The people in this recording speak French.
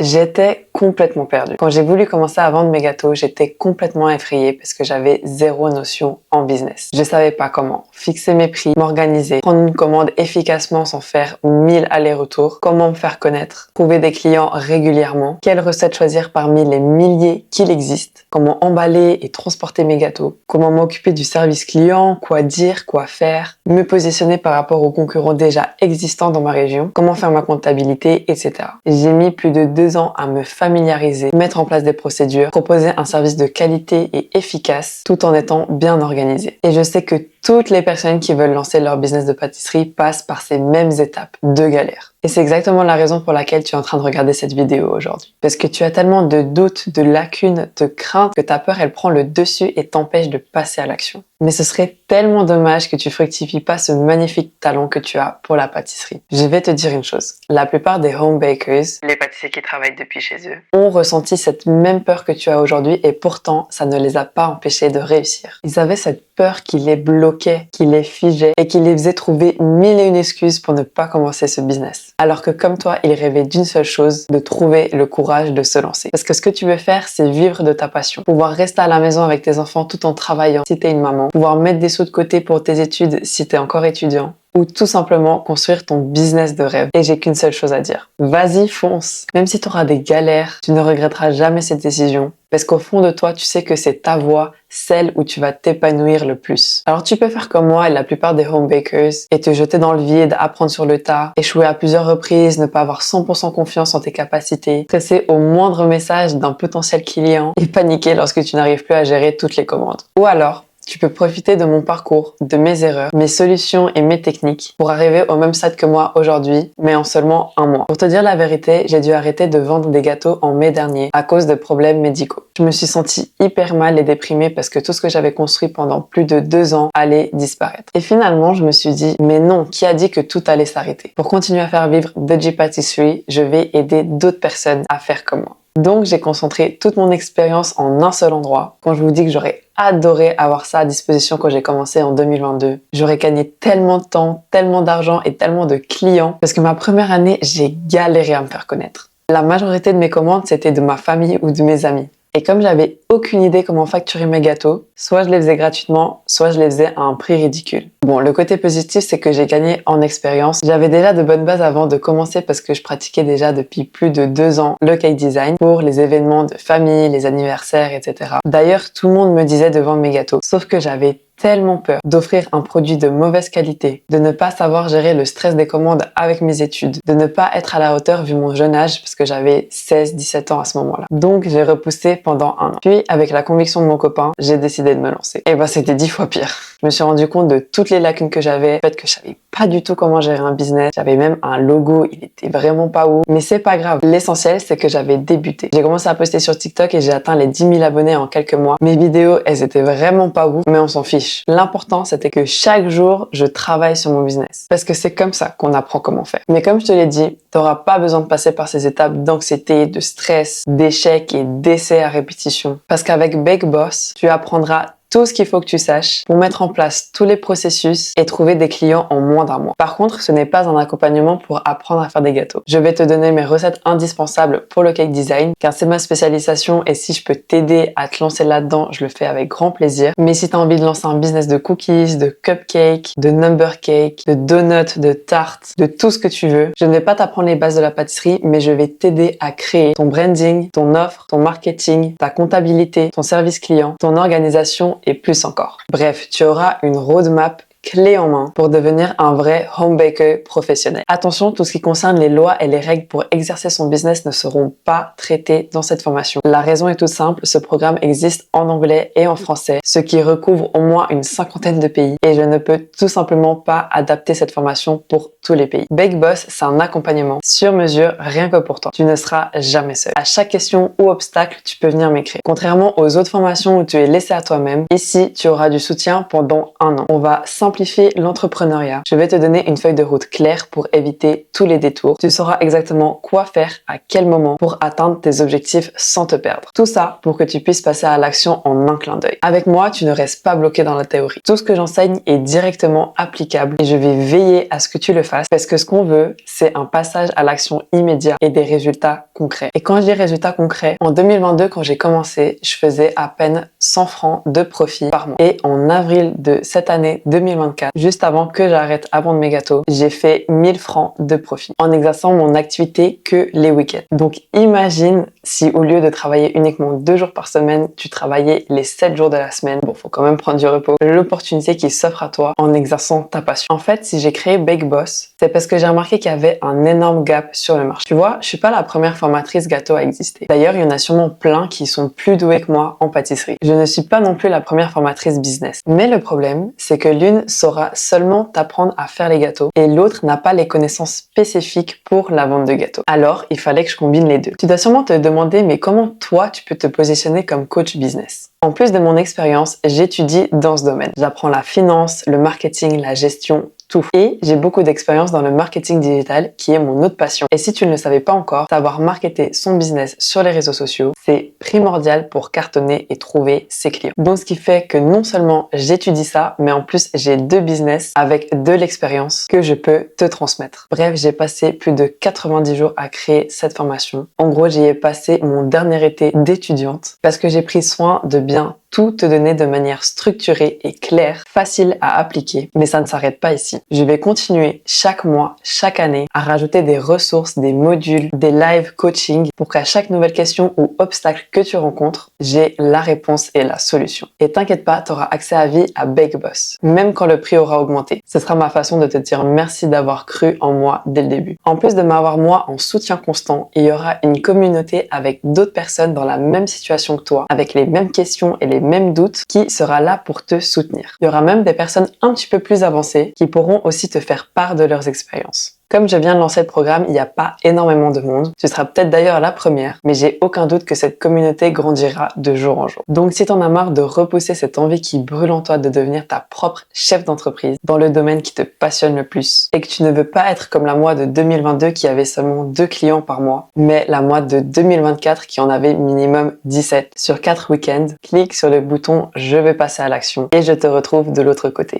J'étais complètement perdue. Quand j'ai voulu commencer à vendre mes gâteaux, j'étais complètement effrayée parce que j'avais zéro notion en business. Je savais pas comment fixer mes prix, m'organiser, prendre une commande efficacement sans faire 1000 allers-retours, comment me faire connaître, trouver des clients régulièrement, quelle recette choisir parmi les milliers qu'il existe, comment emballer et transporter mes gâteaux, comment m'occuper du service client, quoi dire, quoi faire, me positionner par rapport aux concurrents déjà existants dans ma région, comment faire ma comptabilité, etc. J'ai mis plus de 2 ans à me familiariser, mettre en place des procédures, proposer un service de qualité et efficace tout en étant bien organisé. Et je sais que toutes les personnes qui veulent lancer leur business de pâtisserie passent par ces mêmes étapes de galère. Et c'est exactement la raison pour laquelle tu es en train de regarder cette vidéo aujourd'hui. Parce que tu as tellement de doutes, de lacunes, de craintes que ta peur, elle prend le dessus et t'empêche de passer à l'action. Mais ce serait tellement dommage que tu fructifies pas ce magnifique talent que tu as pour la pâtisserie. Je vais te dire une chose. La plupart des home bakers, les pâtissiers qui travaillent depuis chez eux, ont ressenti cette même peur que tu as aujourd'hui et pourtant, ça ne les a pas empêchés de réussir. Ils avaient cette peur qui les bloquait, qui les figeait et qui les faisait trouver 1001 excuses pour ne pas commencer ce business. Alors que comme toi, ils rêvaient d'une seule chose, de trouver le courage de se lancer. Parce que ce que tu veux faire, c'est vivre de ta passion. Pouvoir rester à la maison avec tes enfants tout en travaillant si t'es une maman. Pouvoir mettre des sous de côté pour tes études si t'es encore étudiant. Ou tout simplement construire ton business de rêve. Et j'ai qu'une seule chose à dire. Vas-y, fonce. Même si tu auras des galères, tu ne regretteras jamais cette décision. Parce qu'au fond de toi, tu sais que c'est ta voie, celle où tu vas t'épanouir le plus. Alors tu peux faire comme moi et la plupart des home bakers et te jeter dans le vide, apprendre sur le tas, échouer à plusieurs reprises, ne pas avoir 100% confiance en tes capacités, stresser au moindre message d'un potentiel client et paniquer lorsque tu n'arrives plus à gérer toutes les commandes. Ou alors, tu peux profiter de mon parcours, de mes erreurs, mes solutions et mes techniques pour arriver au même stade que moi aujourd'hui, mais en seulement 1 mois. Pour te dire la vérité, j'ai dû arrêter de vendre des gâteaux en mai dernier à cause de problèmes médicaux. Je me suis sentie hyper mal et déprimée parce que tout ce que j'avais construit pendant plus de 2 ans allait disparaître. Et finalement, je me suis dit, mais non, qui a dit que tout allait s'arrêter? Pour continuer à faire vivre Veggie Patisserie, je vais aider d'autres personnes à faire comme moi. Donc, j'ai concentré toute mon expérience en un seul endroit. Quand je vous dis que j'aurais adoré avoir ça à disposition quand j'ai commencé en 2022, j'aurais gagné tellement de temps, tellement d'argent et tellement de clients parce que ma première année, j'ai galéré à me faire connaître. La majorité de mes commandes, c'était de ma famille ou de mes amis. Et comme j'avais aucune idée comment facturer mes gâteaux, soit je les faisais gratuitement, soit je les faisais à un prix ridicule. Bon, le côté positif, c'est que j'ai gagné en expérience. J'avais déjà de bonnes bases avant de commencer parce que je pratiquais déjà depuis plus de 2 ans le cake design pour les événements de famille, les anniversaires, etc. D'ailleurs, tout le monde me disait de vendre mes gâteaux. Sauf que j'avais tellement peur d'offrir un produit de mauvaise qualité, de ne pas savoir gérer le stress des commandes avec mes études, de ne pas être à la hauteur vu mon jeune âge parce que j'avais 16-17 ans à ce moment-là. Donc j'ai repoussé pendant 1 an. Puis avec la conviction de mon copain, j'ai décidé de me lancer. Et c'était 10 fois pire. Je me suis rendu compte de toutes les lacunes que j'avais, le fait que je savais pas du tout comment gérer un business. J'avais même un logo, il était vraiment pas ouf. Mais c'est pas grave. L'essentiel, c'est que j'avais débuté. J'ai commencé à poster sur TikTok et j'ai atteint les 10 000 abonnés en quelques mois. Mes vidéos, elles étaient vraiment pas ouf, mais on s'en fiche. L'important, c'était que chaque jour, je travaille sur mon business. Parce que c'est comme ça qu'on apprend comment faire. Mais comme je te l'ai dit, t'auras pas besoin de passer par ces étapes d'anxiété, de stress, d'échecs et d'essais à répétition. Parce qu'avec Bake Boss, tu apprendras tout ce qu'il faut que tu saches pour mettre en place tous les processus et trouver des clients en moins d'1 mois. Par contre, ce n'est pas un accompagnement pour apprendre à faire des gâteaux. Je vais te donner mes recettes indispensables pour le cake design, car c'est ma spécialisation et si je peux t'aider à te lancer là-dedans, je le fais avec grand plaisir. Mais si tu as envie de lancer un business de cookies, de cupcakes, de number cake, de donuts, de tartes, de tout ce que tu veux, je ne vais pas t'apprendre les bases de la pâtisserie, mais je vais t'aider à créer ton branding, ton offre, ton marketing, ta comptabilité, ton service client, ton organisation et plus encore. Bref, tu auras une roadmap clé en main pour devenir un vrai home baker professionnel. Attention, tout ce qui concerne les lois et les règles pour exercer son business ne seront pas traitées dans cette formation. La raison est toute simple, ce programme existe en anglais et en français, ce qui recouvre au moins une 50aine de pays et je ne peux tout simplement pas adapter cette formation pour tous les pays. Bake Boss, c'est un accompagnement sur mesure rien que pour toi. Tu ne seras jamais seul. À chaque question ou obstacle, tu peux venir m'écrire. Contrairement aux autres formations où tu es laissé à toi-même, ici, tu auras du soutien pendant 1 an. On va simplement simplifier l'entrepreneuriat. Je vais te donner une feuille de route claire pour éviter tous les détours. Tu sauras exactement quoi faire à quel moment pour atteindre tes objectifs sans te perdre. Tout ça pour que tu puisses passer à l'action en un clin d'œil. Avec moi, tu ne restes pas bloqué dans la théorie. Tout ce que j'enseigne est directement applicable et je vais veiller à ce que tu le fasses parce que ce qu'on veut, c'est un passage à l'action immédiat et des résultats concrets. Et quand je dis résultats concrets, en 2022, quand j'ai commencé, je faisais à peine 100 francs de profit par mois. Et en avril de cette année 2024, juste avant que j'arrête à vendre mes gâteaux, j'ai fait 1000 francs de profit en exerçant mon activité que les week-ends. Donc imagine si au lieu de travailler uniquement 2 jours par semaine, tu travaillais les 7 jours de la semaine. Bon, faut quand même prendre du repos. L'opportunité qui s'offre à toi en exerçant ta passion. En fait, si j'ai créé Bake Boss, c'est parce que j'ai remarqué qu'il y avait un énorme gap sur le marché. Tu vois, je suis pas la première formatrice gâteau à exister. D'ailleurs, il y en a sûrement plein qui sont plus doués que moi en pâtisserie. Je ne suis pas non plus la première formatrice business. Mais le problème, c'est que l'une saura seulement t'apprendre à faire les gâteaux et l'autre n'a pas les connaissances spécifiques pour la vente de gâteaux. Alors, il fallait que je combine les deux. Tu dois sûrement te demander, mais comment toi, tu peux te positionner comme coach business? En plus de mon expérience, j'étudie dans ce domaine. J'apprends la finance, le marketing, la gestion, tout. Et j'ai beaucoup d'expérience dans le marketing digital qui est mon autre passion. Et si tu ne le savais pas encore, savoir marketer son business sur les réseaux sociaux, c'est primordial pour cartonner et trouver ses clients. Donc ce qui fait que non seulement j'étudie ça, mais en plus j'ai 2 business avec de l'expérience que je peux te transmettre. Bref, j'ai passé plus de 90 jours à créer cette formation. En gros, j'y ai passé mon dernier été d'étudiante parce que j'ai pris soin de bien tout te donner de manière structurée et claire, facile à appliquer. Mais ça ne s'arrête pas ici. Je vais continuer chaque mois, chaque année à rajouter des ressources, des modules, des live coaching pour qu'à chaque nouvelle question ou obstacle que tu rencontres, j'ai la réponse et la solution. Et t'inquiète pas, tu auras accès à vie à Bake Boss, même quand le prix aura augmenté. Ce sera ma façon de te dire merci d'avoir cru en moi dès le début. En plus de m'avoir moi en soutien constant, il y aura une communauté avec d'autres personnes dans la même situation que toi, avec les mêmes questions et les mêmes doutes, qui sera là pour te soutenir. Il y aura même des personnes un petit peu plus avancées qui pourront aussi te faire part de leurs expériences. Comme je viens de lancer le programme, il n'y a pas énormément de monde. Tu seras peut-être d'ailleurs la première, mais j'ai aucun doute que cette communauté grandira de jour en jour. Donc si t'en as marre de repousser cette envie qui brûle en toi de devenir ta propre chef d'entreprise dans le domaine qui te passionne le plus, et que tu ne veux pas être comme la moi de 2022 qui avait seulement 2 clients par mois, mais la moi de 2024 qui en avait minimum 17 sur 4 week-ends, clique sur le bouton « Je veux passer à l'action » et je te retrouve de l'autre côté.